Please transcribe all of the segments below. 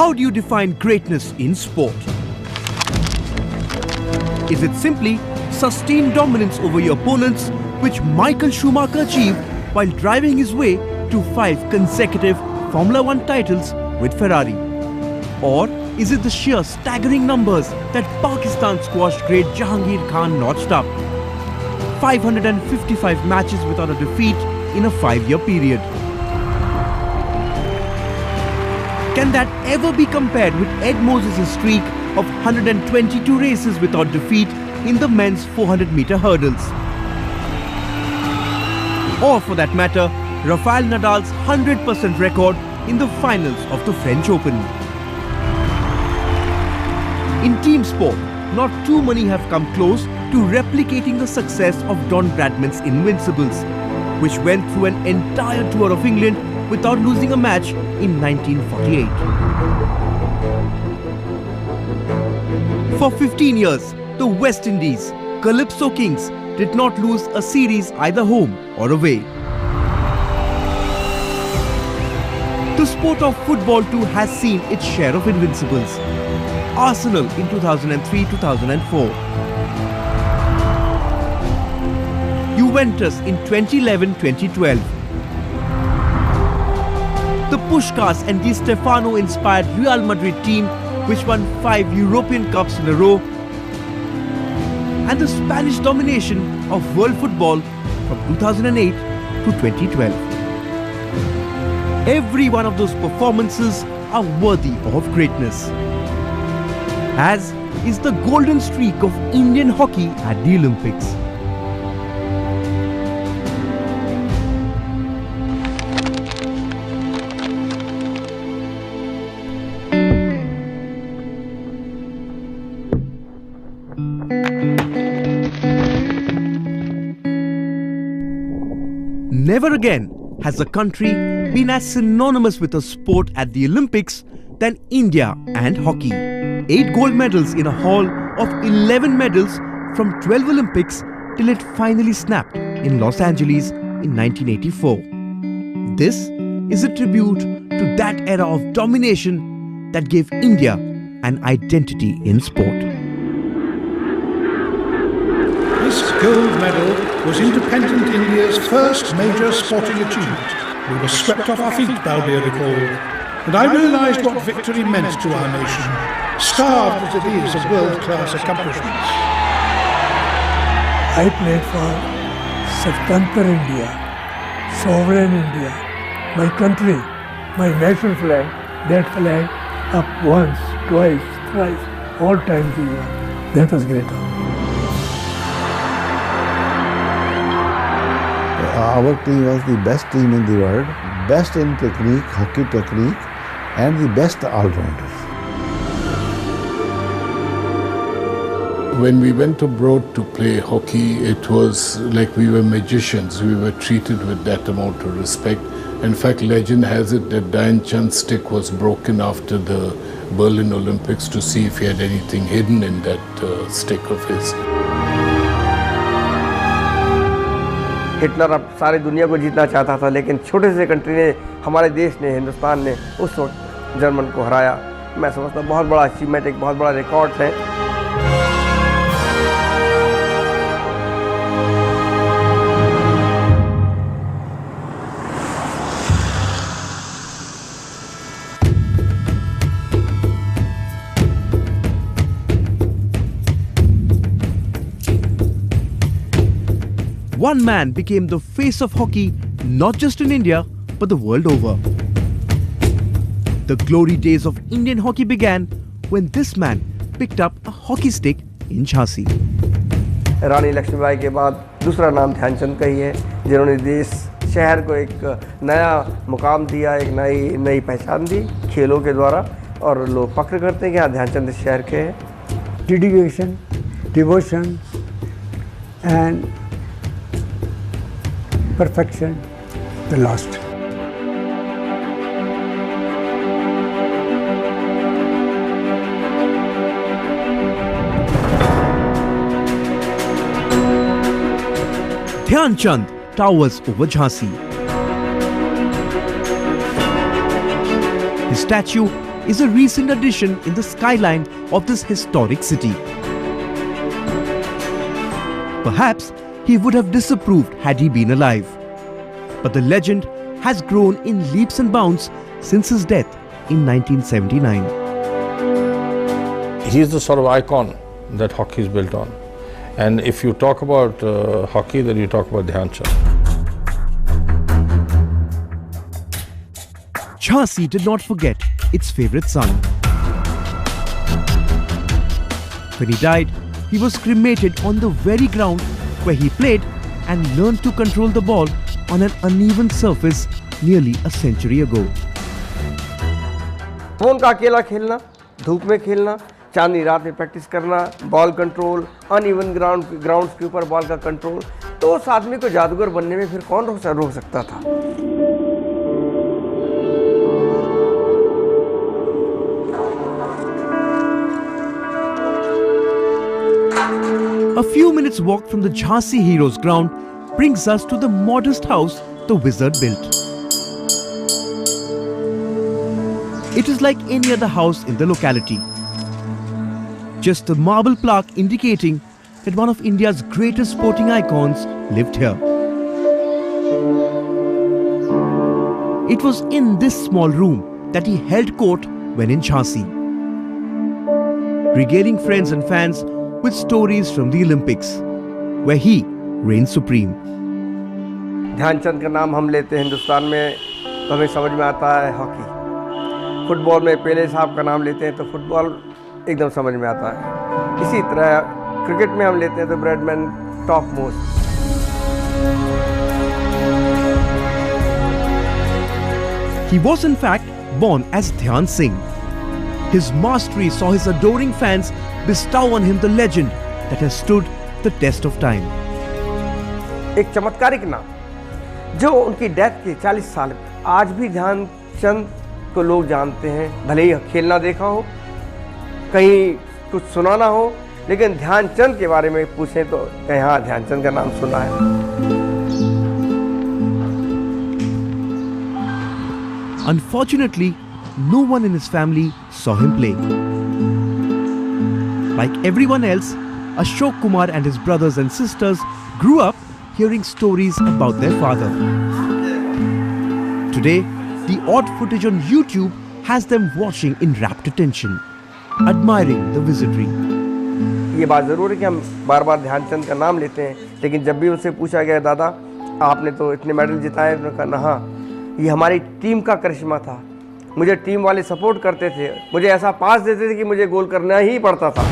How do you define greatness in sport? Is it simply sustained dominance over your opponents, which Michael Schumacher achieved while driving his way to 5 consecutive Formula One titles with Ferrari? Or is it the sheer staggering numbers that Pakistan squashed great Jahangir Khan notched up? 555 matches without a defeat in a 5-year period. Can that ever be compared with Ed Moses' streak of 122 races without defeat in the men's 400-meter hurdles? Or for that matter, Rafael Nadal's 100% record in the finals of the French Open? In team sport, not too many have come close to replicating the success of Don Bradman's Invincibles, which went through an entire tour of England without losing a match in 1948. For 15 years, the West Indies, Calypso Kings, did not lose a series either home or away. The sport of football too has seen its share of invincibles. Arsenal in 2003-2004. Juventus in 2011-2012. The Puskás and Di Stefano inspired Real Madrid team, which won 5 European Cups in a row, and the Spanish domination of world football from 2008 to 2012. Every one of those performances are worthy of greatness, as is the golden streak of Indian hockey at the Olympics. Never again has a country been as synonymous with a sport at the Olympics than India and hockey. 8 gold medals in a haul of 11 medals from 12 Olympics till it finally snapped in Los Angeles in 1984. This is a tribute to that era of domination that gave India an identity in sport. This gold medal was independent India's first major sporting achievement. We were swept off our feet, Balbir recalled, and I realised what victory meant to our nation, starved as it is of world-class accomplishments. I played for Swatantra India, sovereign India, my country, my national flag, that flag up once, twice, thrice, all times we won. That was great honor. Our team was the best team in the world, best in technique, hockey technique, and the best all-rounders. When we went abroad to play hockey, it was like we were magicians. We were treated with that amount of respect. In fact, legend has it that Dhyan Chand's stick was broken after the Berlin Olympics to see if he had anything hidden in that stick of his. Hitler अब सारी दुनिया को जीतना चाहता था, लेकिन छोटे से कंट्री ने, हमारे देश ने, हिंदुस्तान ने उस वक्त जर्मन को हराया। मैं समझता हूँ बहुत बड़ा अचीवमेंट, एक बहुत बड़ा रिकॉर्ड है। One man became the face of hockey not just in India but the world over. The glory days of Indian hockey began when this man picked up a hockey stick in Jhansi. रानी लक्ष्मीबाई के बाद दूसरा नाम ध्यानचंद का ही है, जिन्होंने देश शहर को एक नया मुकाम दिया, एक नई पहचान दी खेलों के द्वारा, और लोग फख्र करते हैं कि हाँ ध्यानचंद इस शहर के हैं। Dedication, devotion and perfection, the last. Dhyan Chand towers over Jhansi. His statue is a recent addition in the skyline of this historic city. Perhaps he would have disapproved had he been alive. But the legend has grown in leaps and bounds since his death in 1979. He is the sort of icon that hockey is built on. And if you talk about hockey, then you talk about Dhyan Chand. Jhansi did not forget its favourite son. When he died, he was cremated on the very ground where he played and learned to control the ball on an uneven surface nearly a century ago. Phone का अकेला खेलना, धूप में खेलना, चांदनी रात में practice करना, ball control, uneven grounds के ऊपर बॉल का कंट्रोल, तो उस आदमी को जादूगर बनने में फिर कौन रोक सकता था? A few minutes walk from the Jhansi Heroes ground brings us to the modest house the wizard built. It is like any other house in the locality. Just a marble plaque indicating that one of India's greatest sporting icons lived here. It was in this small room that he held court when in Jhansi, regaling friends and fans with stories from the Olympics, where he reigned supreme. Dhyanchand का नाम हम लेते हैं हिंदुस्तान में तो हमें समझ में आता है हॉकी। फुटबॉल में पेले साहब का नाम लेते हैं तो फुटबॉल एकदम समझ में आता है। इसी तरह क्रिकेट में हम लेते हैं तो Bradman top most. He was in fact born as Dhyan Singh. His mastery saw his adoring fans bestow on him the legend that has stood the test of time. एक चमत्कारिक नाम जो उनकी डेथ के 40 साल आज भी ध्यानचंद को लोग जानते हैं, भले ही खेलना देखा हो, कहीं कुछ सुना ना हो, लेकिन ध्यानचंद के बारे में पूछें तो हाँ, ध्यानचंद का नाम सुना है। Unfortunately, no one in his family saw him play. Like everyone else, Ashok Kumar and his brothers and sisters grew up hearing stories about their father. Today, the odd footage on YouTube has them watching in rapt attention, admiring the wizardry. ये बात ज़रूर है कि हम बार बार ध्यानचंद का नाम लेते हैं, लेकिन जब भी उनसे पूछा गया दादा आपने तो इतने मेडल जिताए, उन्होंने कहा हाँ, ये हमारी टीम का करिश्मा था। मुझे टीम वाले सपोर्ट करते थे, मुझे ऐसा पास देते थे कि मुझे गोल करना ही पड़ता था।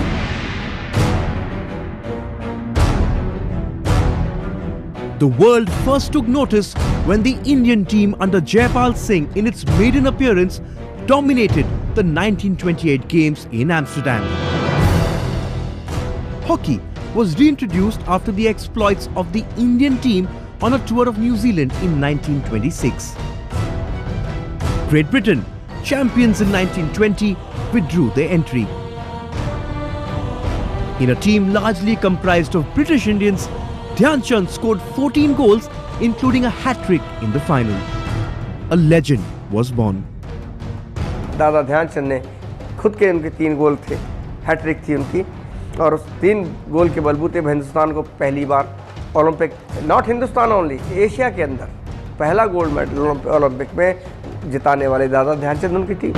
The world first took notice when the Indian team under Jaipal Singh in its maiden appearance dominated the 1928 games in Amsterdam. Hockey was reintroduced after the exploits of the Indian team on a tour of New Zealand in 1926. Great Britain, champions in 1920, withdrew their entry. In a team largely comprised of British Indians, Dhyan Chand scored 14 goals, including a hat-trick in the final. A legend was born. दादा ध्यानचंद ने खुद के उनके 3 गोल थे, hat trick थी उनकी, और उस 3 गोल के बलबूते पे हिंदुस्तान को पहली बार Olympic, not Hindustan only, Asia के अंदर पहला गोल्ड मेडल ओलंपिक में जिताने वाले दादा ध्यानचंद उनकी team.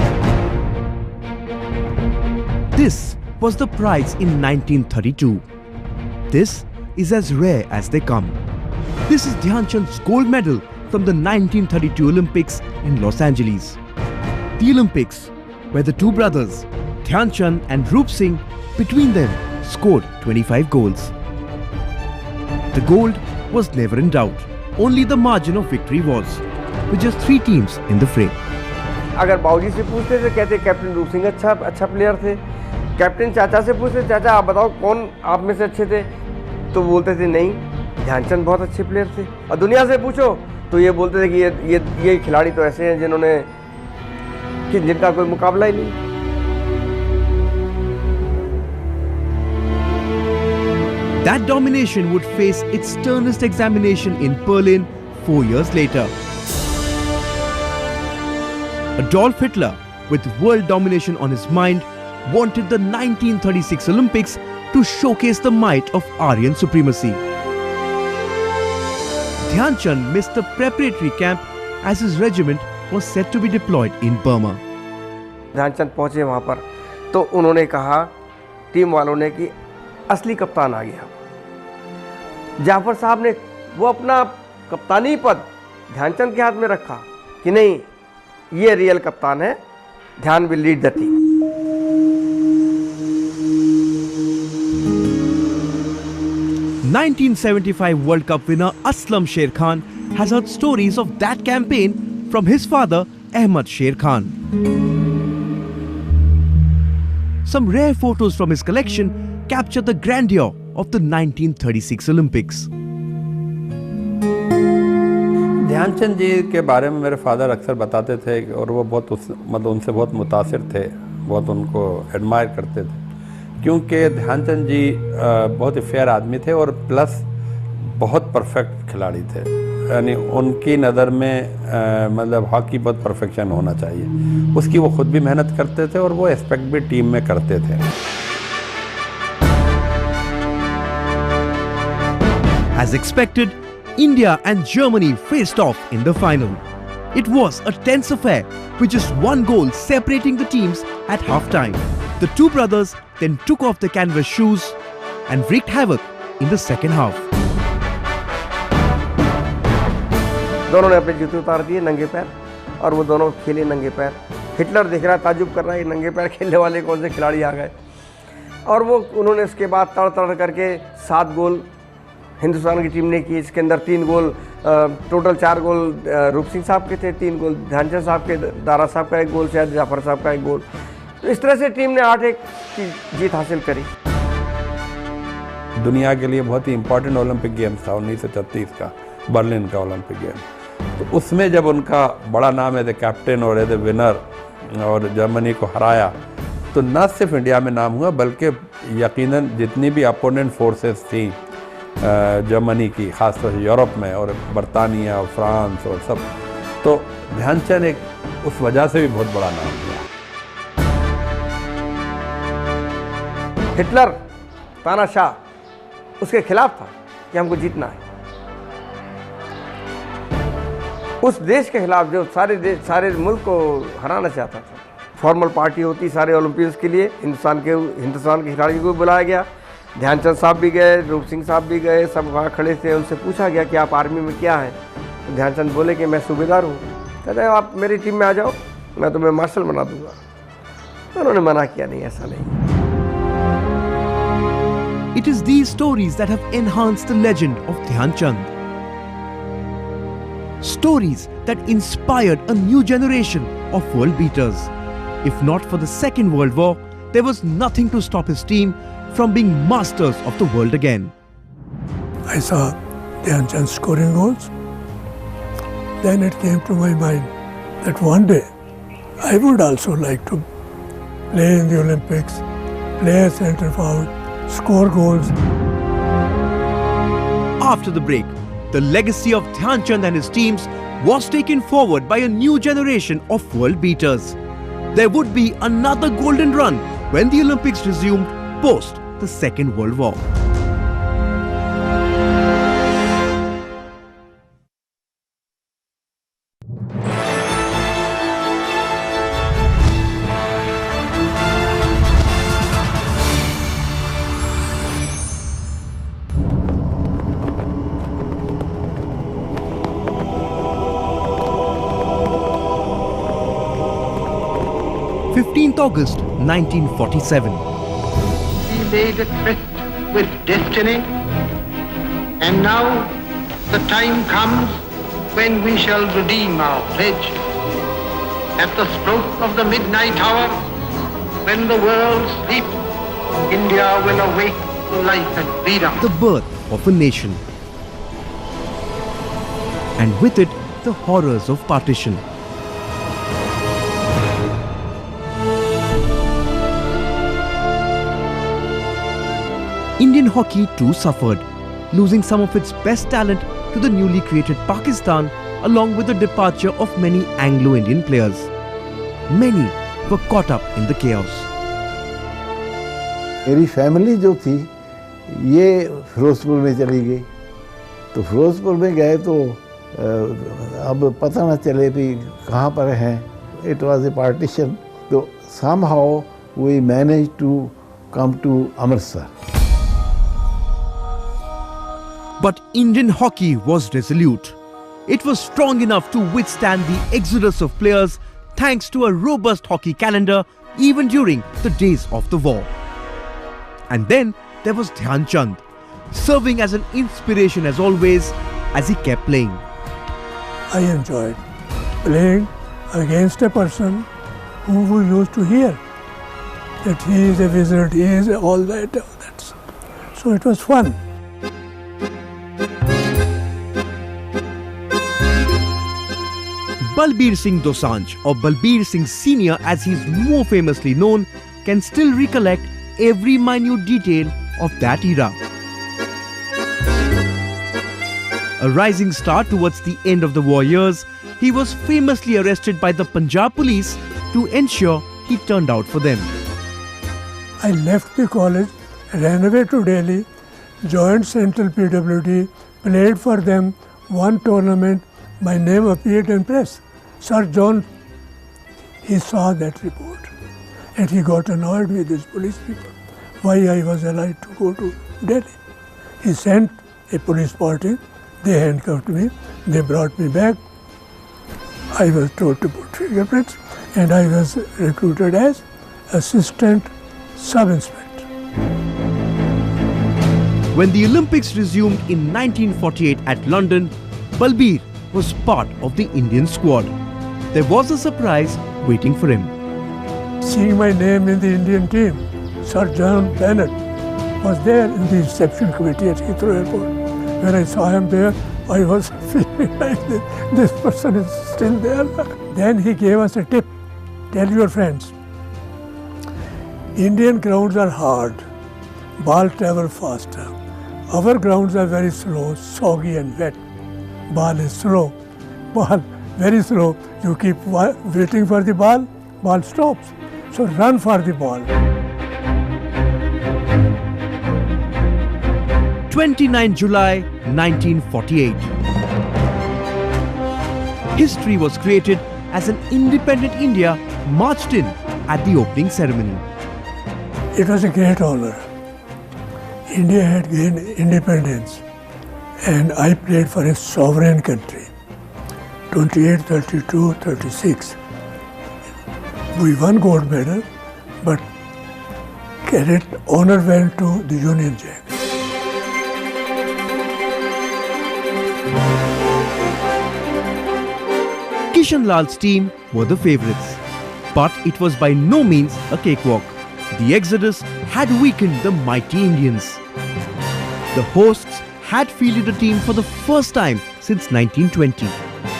This was the prize in 1932. This is as rare as they come. This is Dhyan Chand's gold medal from the 1932 Olympics in Los Angeles. The Olympics, where the two brothers, Dhyan Chand and Roop Singh, between them scored 25 goals. The gold was never in doubt. Only the margin of victory was, with just 3 teams in the fray. अगर बाबूजी से पूछते थे कहते captain रूप सिंह अच्छा player थे। Captain चाचा से पूछते चाचा आप बताओ कौन आप में से अच्छे थे, तो बोलते थे नहीं ध्यानचंद बहुत अच्छे प्लेयर थे। और दुनिया से पूछो तो ये बोलते थे कि ये खिलाड़ी तो ऐसे हैं जिनका कोई मुकाबला ही नहीं। That domination would face its sternest examination in Berlin 4 years later. Adolf Hitler with world domination on his mind, wanted the 1936 Olympics to showcase the might of Aryan supremacy. Dhyan Chand missed the preparatory camp as his regiment was set to be deployed in Burma. Dhyanchand पहुंचे वहाँ पर तो उन्होंने कहा team वालों ने कि असली कप्तान आ गया। जाफर साहब ने वो अपना कप्तानी पद ध्यानचंद के हाथ में रखा कि नहीं, ये रियल कप्तान है, ध्यान will lead the team. (1975) World Cup winner Aslam Sher Khan has heard stories of that campaign from his father Ahmad Sher Khan. Some rare photos from his collection capture the grandeur of the 1936 Olympics. Dhyanchand जी के बारे में मेरे father अक्सर बताते थे और वो बहुत उनसे बहुत मुतासिर थे, बहुत उनको एडमायर करते थे, क्योंकि ध्यानचंद जी बहुत ही फेयर आदमी थे और प्लस बहुत परफेक्ट खिलाड़ी थे। यानी उनकी नज़र में मतलब हॉकी बहुत परफेक्शन होना चाहिए, उसकी वो खुद भी मेहनत करते थे और वो एक्सपेक्ट भी टीम में करते थे। As expected, India and Germany faced off in the final. It was a tense affair with just one goal separating the teams at halftime. The two brothers then took off the canvas shoes and wreaked havoc in the second half. दोनों ने अपने जूते उतार दिए नंगे पैर और वो दोनों खेले नंगे पैर। हिटलर देख रहा, ताजुब कर रहा है, ये नंगे पैर खेलने वाले कौन से खिलाड़ी आ गए। और वो उन्होंने उसके बाद तड़ करके 7 गोल हिंदुस्तान की टीम ने की। इसके अंदर 3 गोल टोटल 4 गोल रूप सिंह साहब के थे, 3 गोल ध्यानचंद साहब के, दारा साहब का 1 गोल, शायद जाफर साहब का 1 गोल। तो इस तरह से टीम ने 8-1 की जीत हासिल करी। दुनिया के लिए बहुत ही इम्पोर्टेंट ओलंपिक गेम्स था 1936 का, बर्लिन का ओलंपिक गेम। तो उसमें जब उनका बड़ा नाम एज ए कैप्टन और एज ए विनर और जर्मनी को हराया, तो न सिर्फ इंडिया में नाम हुआ बल्कि यकीनन जितनी भी अपोनेंट फोर्सेस थी जर्मनी की, ख़ासतौर से यूरोप में और बरतानिया और फ्रांस और सब, तो ध्यानचंद एक उस वजह से भी बहुत बड़ा नाम हुआ। हिटलर तानाशाह उसके खिलाफ था कि हमको जीतना है। उस देश के खिलाफ जो सारे मुल्क को हराना चाहता था। फॉर्मल पार्टी होती सारे ओलंपिक्स के लिए, हिंदुस्तान के खिलाड़ियों को बुलाया गया। ध्यानचंद साहब भी गए, रूप सिंह साहब भी गए, सब वहाँ खड़े थे। उनसे पूछा गया कि आप आर्मी में क्या हैं? तो ध्यानचंद बोले कि मैं सूबेदार हूँ। कहते हैं आप मेरी टीम में आ जाओ, मैं तुम्हें मार्शल बना दूंगा। तो उन्होंने मना किया, नहीं ऐसा नहीं। It is these stories that have enhanced the legend of Dhyan Chand. Stories that inspired a new generation of world beaters. If not for the Second World War, there was nothing to stop his team from being masters of the world again. I saw Dhyan Chand scoring goals. Then it came to my mind that one day I would also like to play in the Olympics, play as centre forward, score goals. After the break, the legacy of Dhyan Chand and his teams was taken forward by a new generation of world beaters. There would be another golden run when the Olympics resumed post the Second World War. August 1947. We made a tryst with destiny, and now the time comes when we shall redeem our pledge. At the stroke of the midnight hour, when the world sleeps, India will awake to life and freedom. The birth of a nation, and with it, the horrors of partition. Indian hockey too suffered, losing some of its best talent to the newly created Pakistan, along with the departure of many Anglo-Indian players. Many were caught up in the chaos. मेरी family जो थी ये फिरोजपुर में चली गई, तो फिरोजपुर में गए तो अब पता ना चले भी कहाँ पर हैं. It was a partition. So somehow we managed to come to Amritsar. But Indian hockey was resolute. It was strong enough to withstand the exodus of players thanks to a robust hockey calendar even during the days of the war. And then there was Dhyan Chand, serving as an inspiration as always as he kept playing. I enjoyed playing against a person whom we used to hear that he is a wizard, he is all that. So it was fun. Balbir Singh Dosanjh, or Balbir Singh Senior as he is more famously known, can still recollect every minute detail of that era. A rising star towards the end of the war years, he was famously arrested by the Punjab police to ensure he turned out for them. I left the college, ran away to Delhi, joined Central PWD, played for them, won tournament, my name appeared in press. Sir John, he saw that report and he got annoyed with these police people. Why I was allowed to go to Delhi. He sent a police party, they handcuffed me, they brought me back. I was told to put fingerprints and I was recruited as assistant sub-inspector. When the Olympics resumed in 1948 at London, Balbir was part of the Indian squad. There was a surprise waiting for him. Seeing my name in the Indian team, Sir John Bennett was there in the reception committee at Heathrow Airport. When I saw him there, I was feeling like this person is still there. Then he gave us a tip. Tell your friends, Indian grounds are hard. Ball travel faster. Our grounds are very slow, soggy and wet. Ball is slow. Ball very slow. You keep waiting for the ball, ball stops. So run for the ball. 29 July 1948. History was created as an independent India marched in at the opening ceremony. It was a great honor. India had gained independence and I played for a sovereign country. 28, 32, 36. We won gold medal, but credit, honor went to the Union Jack. Kishan Lal's team were the favourites, but it was by no means a cakewalk. The exodus had weakened the mighty Indians. The hosts had fielded a team for the first time since 1920.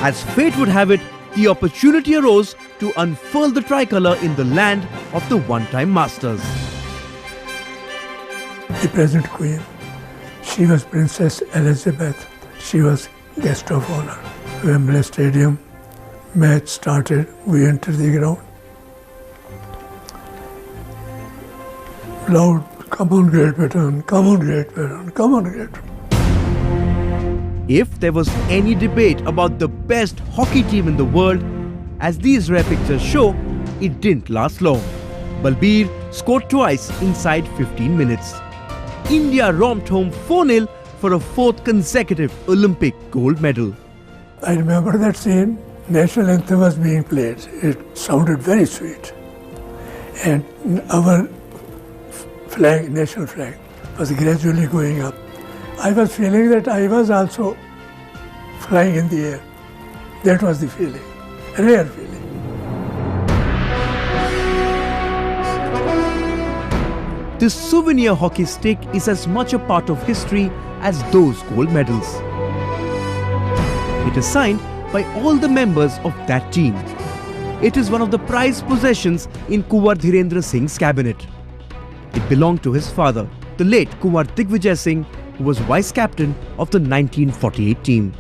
As fate would have it, the opportunity arose to unfurl the tricolour in the land of the one-time masters. The present queen, she was Princess Elizabeth. She was guest of honor. Wembley Stadium, match started, we entered the ground. Loud, come on Great Britain, come on Great Britain, come on Great Britain. If there was any debate about the best hockey team in the world, as these rare pictures show, it didn't last long. Balbir scored twice inside 15 minutes. India romped home 4-0 for a fourth consecutive Olympic gold medal. I remember that scene. National anthem was being played. It sounded very sweet. And our flag, national flag, was gradually going up. I was feeling that I was also flying in the air. That was the feeling, a rare feeling. This souvenir hockey stick is as much a part of history as those gold medals. It is signed by all the members of that team. It is one of the prized possessions in Kunwar Dhirendra Singh's cabinet. It belonged to his father, the late Kunwar Digvijay Singh, who was vice captain of the 1948 team.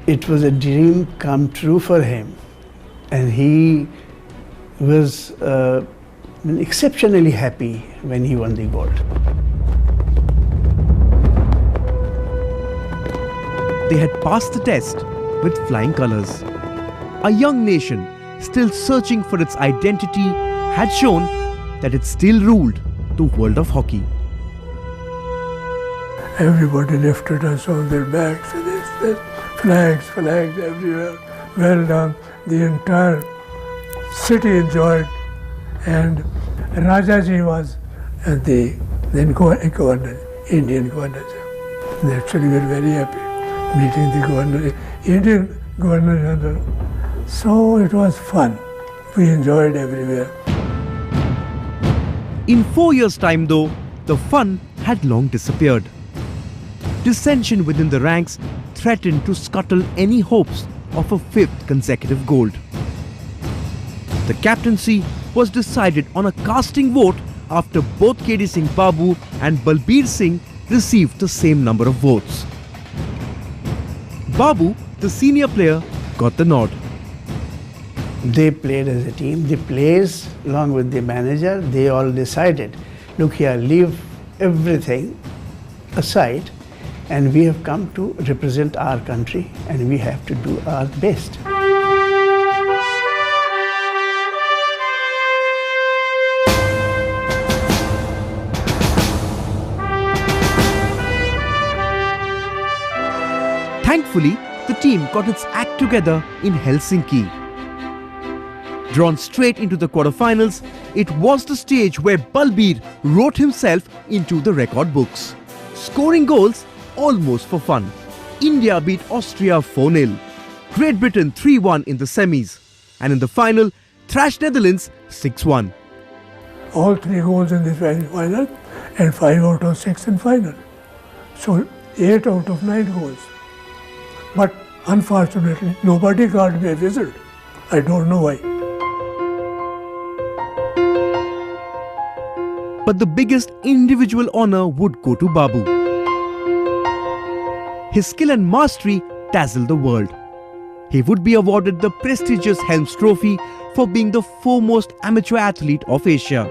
It was a dream come true for him, and he was exceptionally happy when he won the gold. They had passed the test with flying colours. A young nation still searching for its identity had shown that it still ruled the world of hockey. Everybody lifted us on their backs and they said, flags everywhere. Well done. The entire city enjoyed, and Rajaji was the then governor, Indian governor. And actually we were very happy meeting the governor, Indian governor general. So it was fun. We enjoyed everywhere. In 4 years' time though, the fun had long disappeared. Dissension within the ranks threatened to scuttle any hopes of a 5th consecutive gold. The captaincy was decided on a casting vote after both KD Singh Babu and Balbir Singh received the same number of votes. Babu, the senior player, got the nod. They played as a team. The players, along with the manager, they all decided, look here, leave everything aside, and we have come to represent our country and we have to do our best. Thankfully, the team got its act together in Helsinki. Drawn straight into the quarterfinals, it was the stage where Balbir wrote himself into the record books. Scoring goals almost for fun. India beat Austria 4-0, Great Britain 3-1 in the semis, and in the final, thrashed Netherlands 6-1. All 3 goals in the final and 5 out of 6 in final. So 8 out of 9 goals. But unfortunately, nobody called me a wizard. I don't know why. But the biggest individual honour would go to Babu. His skill and mastery dazzled the world. He would be awarded the prestigious Helms Trophy for being the foremost amateur athlete of Asia.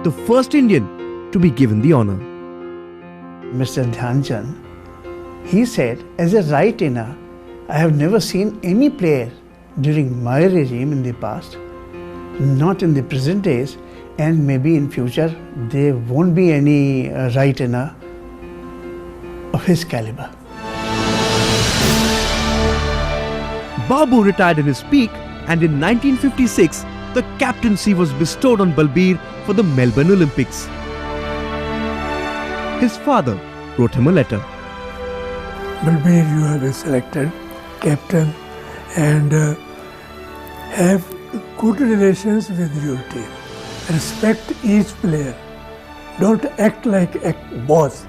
The first Indian to be given the honour. Mr. Dhyan Chand, he said, as a right-hander, I have never seen any player during my regime in the past, not in the present days, and maybe in future there won't be any right-hander of his caliber. Babu retired in his peak, and in 1956, the captaincy was bestowed on Balbir for the Melbourne Olympics. His father wrote him a letter. Balbir, you have been selected captain and have good relations with your team. Respect each player. Don't act like a boss.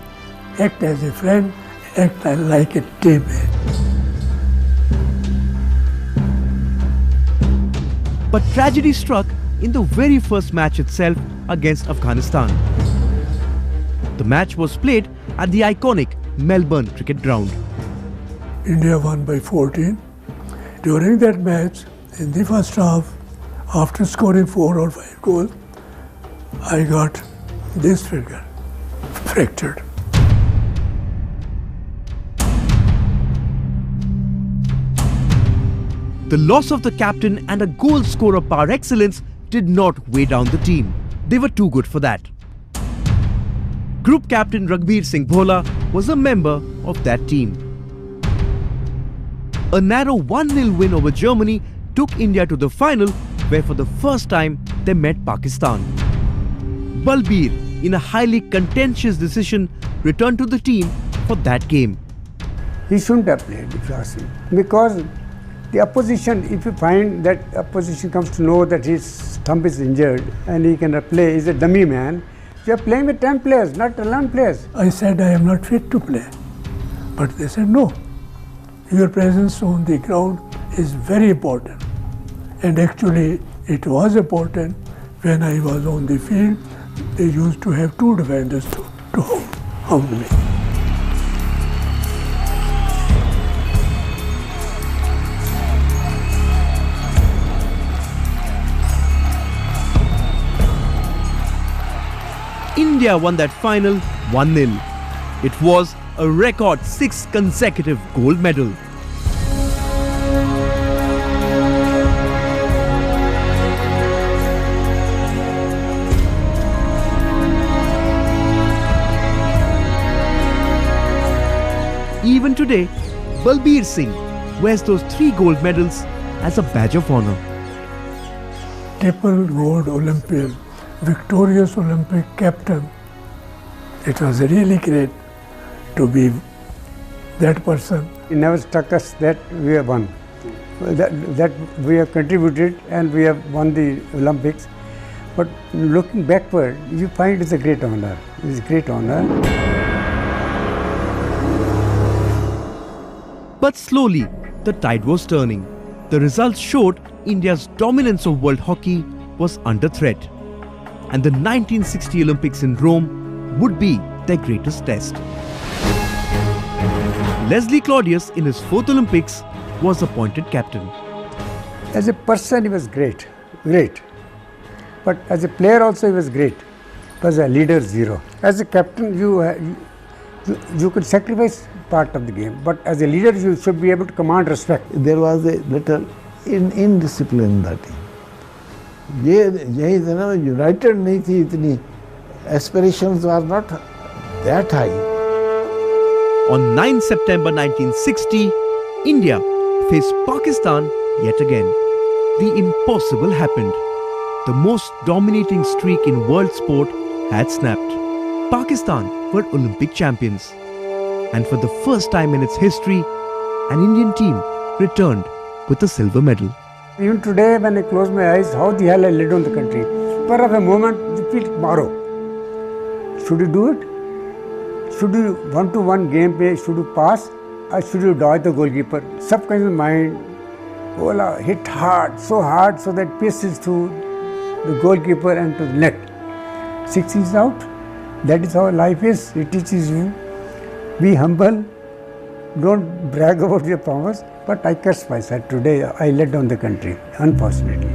Act as a friend, act like a teammate. But tragedy struck in the very first match itself against Afghanistan. The match was played at the iconic Melbourne Cricket Ground. India won by 14. During that match, in the first half, after scoring 4 or 5 goals, I got this finger fractured. The loss of the captain and a goal scorer par excellence did not weigh down the team. They were too good for that. Group captain Raghbir Singh Bhola was a member of that team. A narrow 1-0 win over Germany took India to the final, where for the first time they met Pakistan. Balbir, in a highly contentious decision, returned to the team for that game. He shouldn't have played, if you ask me, because the opposition, if you find that opposition comes to know that his thumb is injured and he cannot play, he's a dummy man, you are playing with 10 players, not 11 players. I said I am not fit to play, but they said no. Your presence on the ground is very important, and actually it was important. When I was on the field, they used to have 2 defenders to hold me. India won that final 1-0. It was a record 6 consecutive gold medal. Even today, Balbir Singh wears those 3 gold medals as a badge of honor. Triple gold Olympian, victorious Olympic captain. It was really great to be that person. It never struck us that we have won, that we have contributed and we have won the Olympics. But looking backward, you find it's a great honor. It's a great honor. But slowly, the tide was turning. The results showed India's dominance of world hockey was under threat. And the 1960 Olympics in Rome would be their greatest test. Leslie Claudius, in his 4th Olympics, was appointed captain. As a person, he was great. But as a player also, he was great. He was a leader, zero. As a captain, you could sacrifice part of the game, but as a leader, you should be able to command respect. There was a little indiscipline in that team. यही था ना, united नहीं थी इतनी. Aspirations were not that high. On 9 September 1960, India faced Pakistan yet again. The impossible happened. The most dominating streak in world sport had snapped. Pakistan were Olympic champions. And for the first time in its history, an Indian team returned with a silver medal. Even today, when I close my eyes, how the hell I led on the country? For a moment, you feel tomorrow. Should you do it? Should you 1-to-1 game play? Should you pass? Or should you dodge the goalkeeper? Subconscious mind, hit hard so that passes through the goalkeeper and to the net. 6 is out. That is how life is. It teaches you. Be humble. Don't brag about your powers. But I curse myself. Today I let down the country, unfortunately.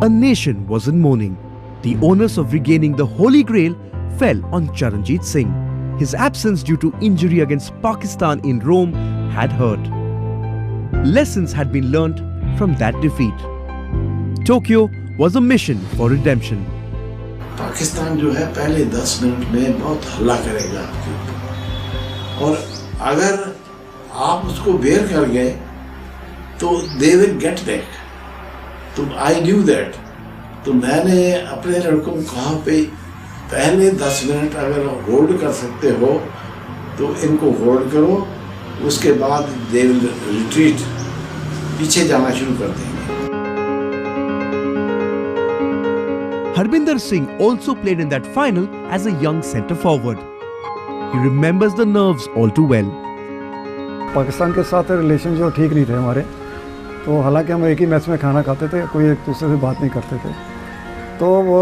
A nation was in mourning. The onus of regaining the Holy Grail fell on Charanjit Singh. His absence due to injury against Pakistan in Rome had hurt. Lessons had been learnt from that defeat. Tokyo was a mission for redemption. Pakistan जो है पहले 10 minute में बहुत हल्ला करेगा आपके ऊपर, और अगर आप उसको बेर कर गए तो दे विल गेट बैक. तो आई न्यू दैट. तो मैंने अपने लड़कों को कहा पे पहले 10 मिनट अगर होल्ड कर सकते हो तो इनको होल्ड करो, उसके बाद दे विल रिट्रीट, पीछे जाना शुरू कर देंगे. Harbinder Singh also played in that final as a young centre forward. He remembers the nerves all too well. Pakistan के साथ रिलेशन जो ठीक नहीं थे हमारे, तो हालांकि हम एक ही मैच में खाना खाते थे, कोई एक दूसरे से बात नहीं करते थे. तो वो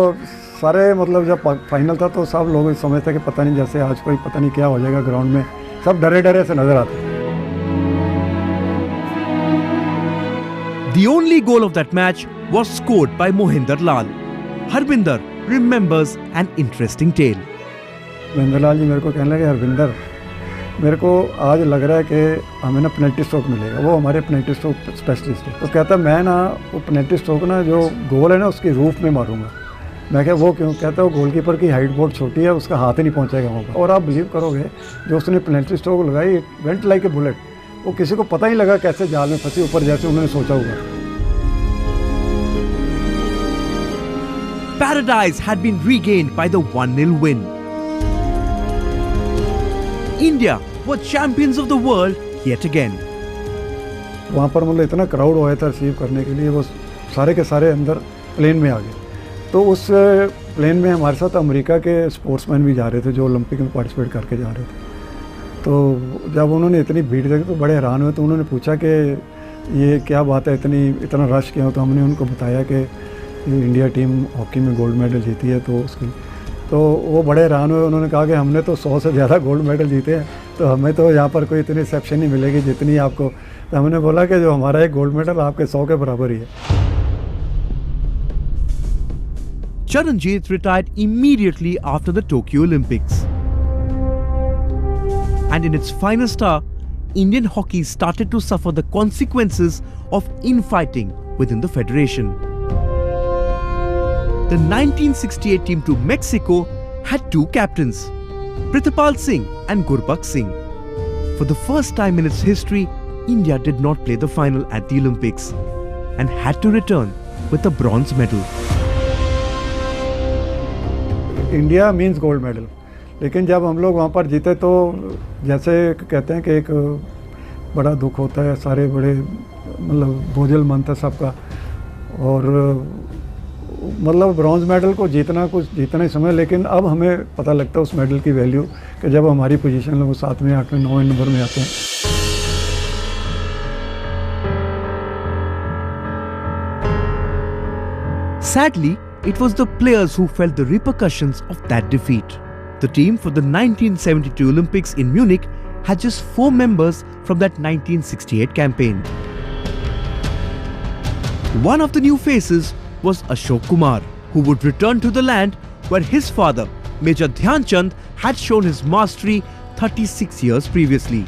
सारे मतलब जब फाइनल था तो सब लोग समझते कि पता नहीं, जैसे आज कोई पता नहीं क्या हो जाएगा ग्राउंड में, सब डरे डरे से नजर आते. The only goal of that match was scored by Mohinder Lal. Harbinder remembers an interesting tale. Mohinder Lal ji मेरे को कहने लगे, हरविंदर मेरे को आज लग रहा है कि हमें ना पेनल्टी स्ट्रोक मिलेगा. वो हमारे पेनल्टी स्ट्रोक स्पेशलिस्ट है. तो कहता मैं ना वो पेनल्टी स्ट्रोक ना जो गोल है ना उसकी रूफ में मारूंगा. मैं क्या वो क्यों? कहता है वो गोलकीपर की हाइट बहुत छोटी है, उसका हाथ ही नहीं पहुंचेगा वहाँ पर. और आप बिलीव करोगे, जो उसने पेनल्टी स्ट्रोक लगाई, वेंट लाइक ए बुलेट. वो किसी को पता ही लगा कैसे जाल में फंसी ऊपर, जैसे उन्होंने सोचा होगा. Paradise had been regained by the 1-0 win. India were champions of the world yet again. वहाँ पर मतलब इतना क्राउड हुआ था रिसीव करने के लिए, वो सारे के सारे अंदर प्लेन में आ गए. तो उस प्लेन में हमारे साथ अमेरिका के स्पोर्ट्समैन भी जा रहे थे जो ओलंपिक में पार्टिसिपेट करके जा रहे थे. तो जब उन्होंने इतनी भीड़ देखी तो बड़े हैरान हुए. तो उन्होंने पूछा कि ये क्या बात है, इतना रश क्यों? तो हमने उनको बताया कि इंडिया टीम हॉकी में गोल्ड मेडल जीती है. तो उसकी तो वो बड़े हैरान हुए. उन्होंने कहा कि हमने तो 100 से ज़्यादा गोल्ड मेडल जीते हैं, तो हमें तो यहाँ पर कोई इतनी रिसेप्शन नहीं मिलेगी जितनी आपको. तो हमने बोला कि जो हमारा एक गोल्ड मेडल आपके 100 के बराबर ही है. Charanjit retired immediately after the Tokyo Olympics. And in its finest hour, Indian hockey started to suffer the consequences of infighting within the federation. The 1968 team to Mexico had two captains, Prithipal Singh and Gurbakh Singh. For the first time in its history, India did not play the final at the Olympics and had to return with a bronze medal. India means gold medal, लेकिन जब हम लोग वहाँ पर जीते तो जैसे कहते हैं कि एक बड़ा दुख होता है, सारे बड़े मतलब बोझल मन था सबका, और मतलब ब्रॉन्ज मेडल को जीतना कुछ जीतना ही समय, लेकिन अब हमें पता लगता है उस मेडल की वैल्यू कि जब हमारी पोजीशन लोग 7वें 8वें 9वें नंबर में आते हैं. Sadly, it was the players who felt the repercussions of that defeat. The team for the 1972 Olympics in Munich had just 4 members from that 1968 campaign. One of the new faces was Ashok Kumar, who would return to the land where his father, Major Dhyan Chand, had shown his mastery 36 years previously.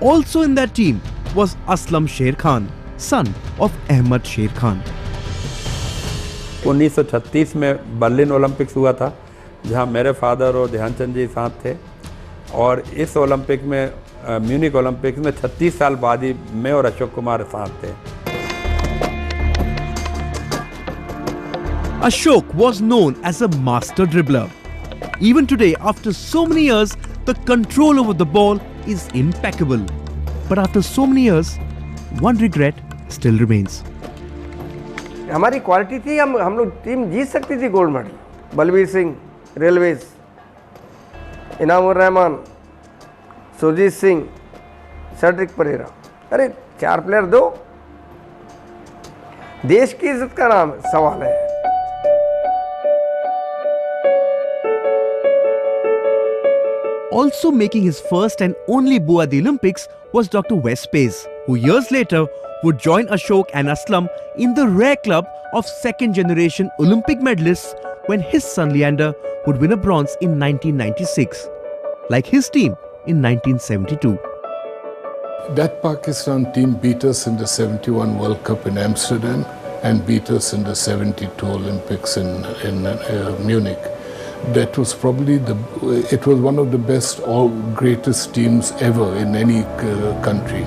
Also in that team was Aslam Sher Khan, son of Ahmad Sher Khan. 1936 में Berlin Olympics हुआ था, जहां मेरे father और ध्यानचंद जी साथ थे, और इस ओलंपिक में म्यूनिक ओलंपिक्स में 36 साल बाद ही मैं और अशोक कुमार साथ थे. Ashok was known as a master dribbler. Even today, after so many years, the control over the ball is impeccable. But after so many years, one regret still remains. हमारी quality थी, हम लोग टीम जीत सकती थी gold medal. Balbir Singh Railways, Inamur Rahman, Surjit Singh, Cedric Pereira, अरे 4 player दो, देश की इज्जत का नाम सवाल है. Also making his first and only bow at the Olympics was Dr. Wes Paice, who years later would join Ashok and Aslam in the rare club of second-generation Olympic medalists when his son Leander would win a bronze in 1996, like his team in 1972. That Pakistan team beat us in the 71 World Cup in Amsterdam and beat us in the 72 Olympics in Munich. That was probably it was one of the best or greatest teams ever in any country.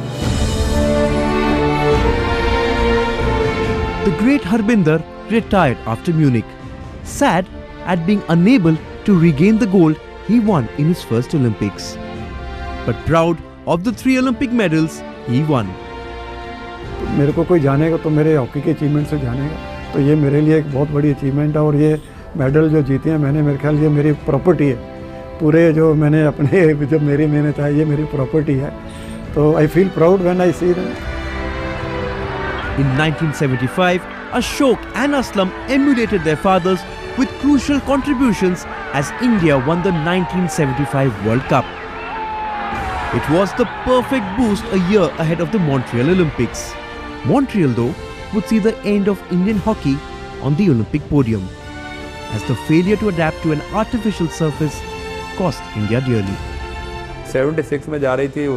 The great Harbinder retired after Munich, sad at being unable to regain the gold he won in his first Olympics, but proud of the 3 Olympic medals he won. मेरे को कोई जानेगा तो मेरे hockey के achievement से जानेगा, तो ये मेरे लिए एक बहुत बड़ी अचीवमेंट है, और ये मेडल जो जीते हैं मैंने, मेरे ख्याल ये मेरी प्रॉपर्टी है. पूरे जो मैंने अपने जब मेरी मेहनत है, ये मेरी प्रॉपर्टी है, तो I feel proud when I see that. In 1975, Ashok and Aslam emulated their fathers with crucial contributions as India won the 1975 World Cup. It was the perfect boost a year ahead of the Montreal Olympics. Montreal, though, would see the end of Indian hockey on the Olympic podium, as the failure to adapt to an artificial surface cost India dearly. 76 में जा रही थी,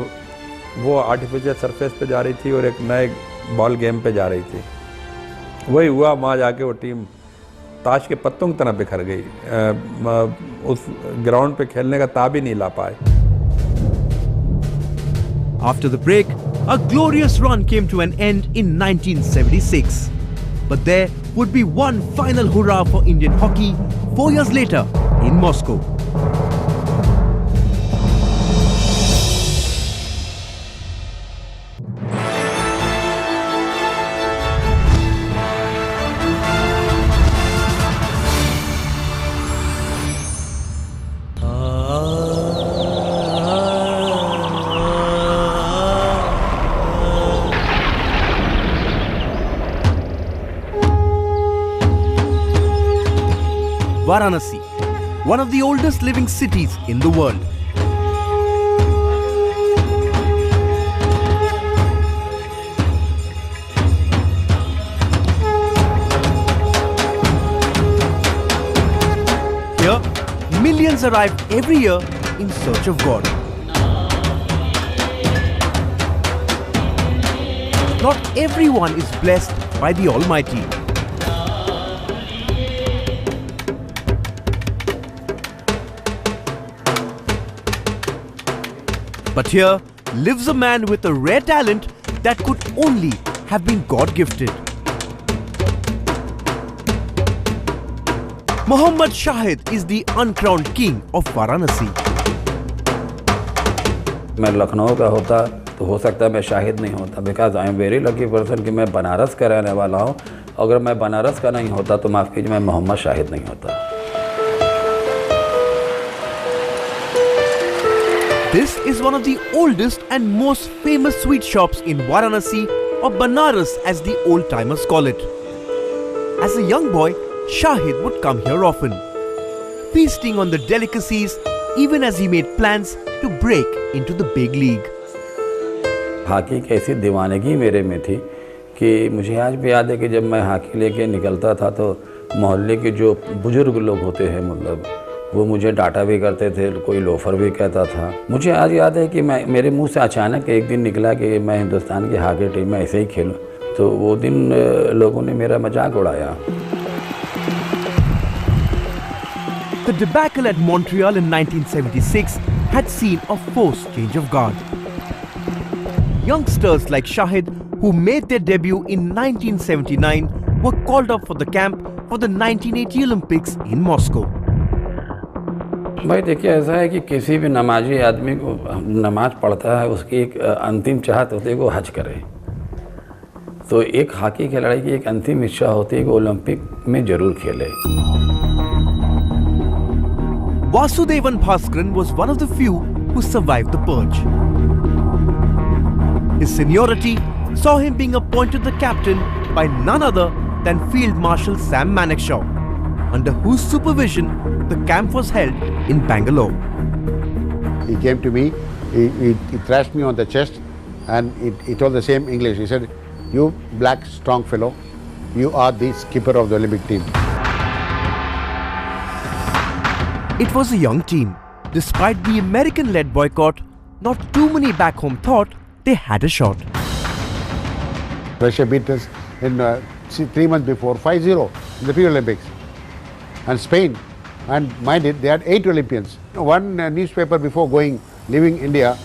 वो artificial surface पे जा रही थी और एक नए बॉल गेम पे जा रही थी. वही हुआ, वहाँ जाके वो टीम ताश के पत्तों की तरह बिखर गई. उस ग्राउंड पे खेलने का ताब ही नहीं ला पाए. After the break, a glorious run came to an end in 1976. But there would be one final hurrah for Indian hockey 4 years later in Moscow. Varanasi, one of the oldest living cities in the world. millions arrive every year in search of God. Not everyone is blessed by the Almighty. But here lives a man with a rare talent that could only have been God-gifted. Mohammad Shahid is the uncrowned king of Varanasi. मैं लखनऊ का होता तो हो सकता है मैं शाहिद नहीं होता, because I am very lucky person कि मैं बनारस का रहने वाला हूँ। अगर मैं बनारस का नहीं होता तो माफ़ कीजिए, मैं मोहम्मद शाहिद नहीं होता। This is one of the oldest and most famous sweet shops in Varanasi, or Banaras as the old-timers call it. As a young boy, Shahid would come here often, feasting on the delicacies even as he made plans to break into the big league. Hockey की ऐसी दीवानगी मेरे में थी कि मुझे आज भी याद है कि जब मैं हॉकी लेके निकलता था तो मोहल्ले के जो बुजुर्ग लोग होते हैं, मतलब वो मुझे डांटा भी करते थे, कोई लोफर भी कहता था। मुझे आज याद है कि मेरे मुंह से अचानक एक दिन निकला कि मैं हिंदुस्तान की हॉकी टीम में ऐसे ही खेलूं, तो वो दिन लोगों ने मेरा मजाक उड़ाया। The debacle at Montreal in 1976 had seen a forced change of guard. Youngsters like Shahid, who made their debut in 1979, were called up for the camp for the 1980 Olympics in Moscow. भाई देखिए, ऐसा है कि किसी भी नमाजी आदमी को नमाज पढ़ता है, उसकी एक अंतिम चाहत होती है कि वो हज करे। तो एक हॉकी खिलाड़ी की एक अंतिम इच्छा होती है कि ओलंपिक में जरूर खेले। Vasudevan Bhaskaran was one of the few who survived the purge. His seniority saw him being appointed the captain by none other than Field Marshal Sam Manekshaw, under whose supervision the camp was held in Bangalore. He came to me, he thrashed me on the chest, and he told the same English. He said, "You black strong fellow, you are the skipper of the Olympic team." It was a young team. Despite the American-led boycott, not too many back home thought they had a shot. Russia beat us in 3 months before, 5-0 in the pre-Olympics. And Spain, and mind it, they had 8 Olympians. One newspaper before leaving India,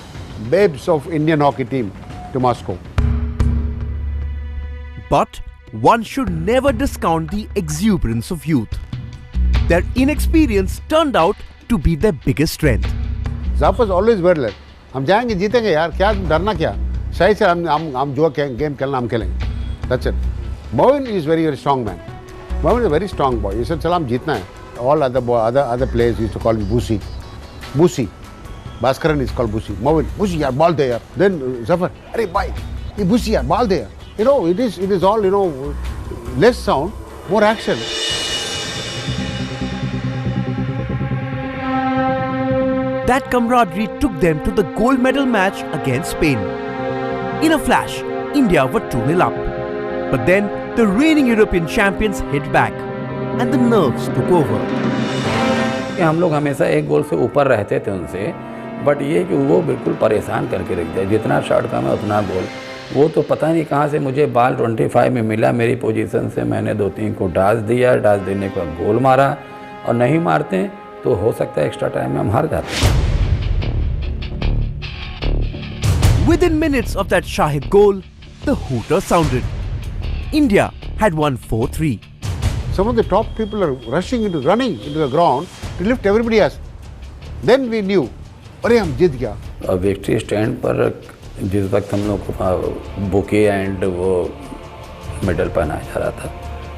babes of Indian hockey team to Moscow. But one should never discount the exuberance of youth. Their inexperience turned out to be their biggest strength. Zappos always were like, हम जाएंगे जीतेंगे यार, क्या डरना क्या, सही से हम जो गेम खेलना हम खेलेंगे. That's it. Moin is very strong man. Moin is a very strong boy. He said चल हम जीतना है. All other players used to call him Busi. Busi. Bhaskaran is called Busi. Moin, Busi यार ball दे यार. Then Zafar, अरे भाई ये Busi यार ball दे यार. You know, it is all, you know, less sound, more action. That camaraderie took them to the gold medal match against Spain. In a flash, India were 2-0 up. But then the reigning European champions hit back and the nerves took over. हम लोग हमेशा एक गोल से ऊपर रहते थे उनसे, but ये कि वो बिल्कुल परेशान करके रख दिया। जितना शॉट कम है उतना गोल। वो तो पता नहीं कहाँ से मुझे बाल 25 में मिला, मेरी पोजीशन से मैंने 2-3 को डाल दिया, डाल देने का गोल मारा, और नहीं मारते तो हो सकता है एक्स्ट्रा टाइम में हम हार जाते। Within minutes of that Shahid goal, the hooter sounded. India had won 4-3. Some of the top people are running into the ground to lift everybody else. Then we knew, अरे हम जीत गया। Victory stand पर जिस वक्त हम लोग को bouquet and वो मेडल पहनाया जा रहा था,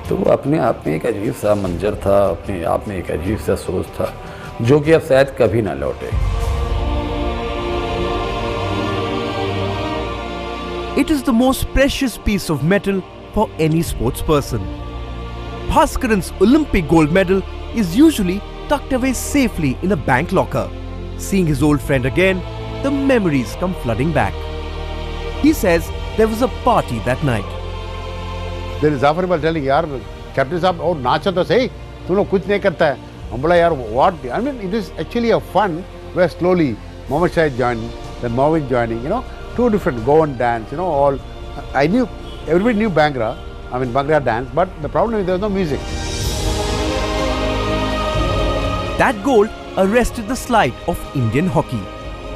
तो वो अपने आप में एक अजीब सा मंजर था, अपने आप में एक अजीब सा सोच था, जो कि अब शायद कभी ना लौटे। It is the most precious piece of metal for any sports person. Bhaskaran's Olympic gold medal is usually tucked away safely in a bank locker. Seeing his old friend again, the memories come flooding back. He says there was a party that night. Then Zafar was telling, यार captain साहब और नाचो तो सही, तुम लोग कुछ नहीं करता है, हम बोला यार what, I mean it is actually a fun where slowly Mohammed Shahid joining, then Mohammed joining, you know, two different go and dance, you know, all. I knew, everybody knew Bhangra, I mean Bhangra dance, but the problem is there was no music. That goal arrested the slide of Indian hockey.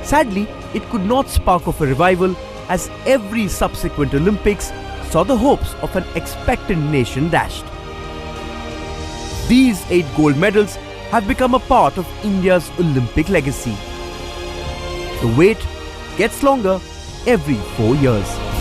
Sadly, it could not spark off a revival as every subsequent Olympics saw the hopes of an expectant nation dashed. These 8 gold medals have become a part of India's Olympic legacy. The wait gets longer every 4 years.